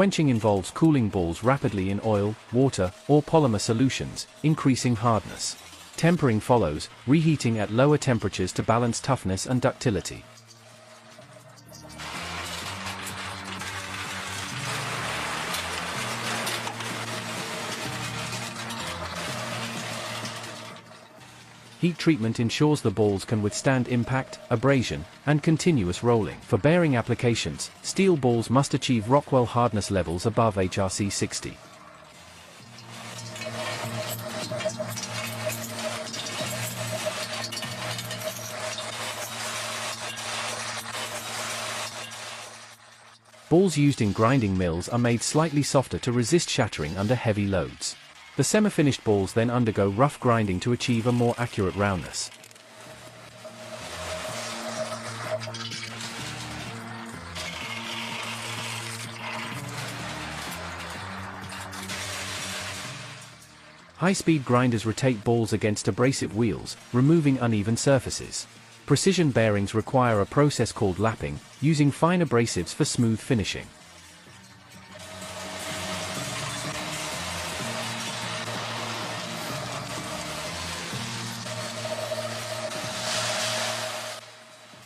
Quenching involves cooling balls rapidly in oil, water, or polymer solutions, increasing hardness. Tempering follows, reheating at lower temperatures to balance toughness and ductility. Heat treatment ensures the balls can withstand impact, abrasion, and continuous rolling. For bearing applications, steel balls must achieve Rockwell hardness levels above HRC 60. Balls used in grinding mills are made slightly softer to resist shattering under heavy loads. The semi-finished balls then undergo rough grinding to achieve a more accurate roundness. High-speed grinders rotate balls against abrasive wheels, removing uneven surfaces. Precision bearings require a process called lapping, using fine abrasives for smooth finishing.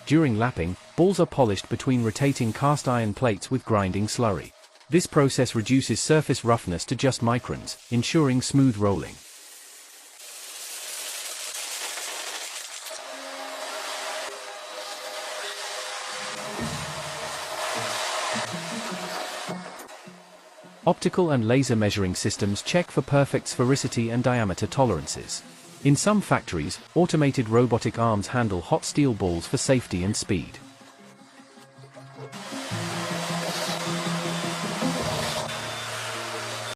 During lapping, balls are polished between rotating cast iron plates with grinding slurry. This process reduces surface roughness to just microns, ensuring smooth rolling. Optical and laser measuring systems check for perfect sphericity and diameter tolerances. In some factories, automated robotic arms handle hot steel balls for safety and speed.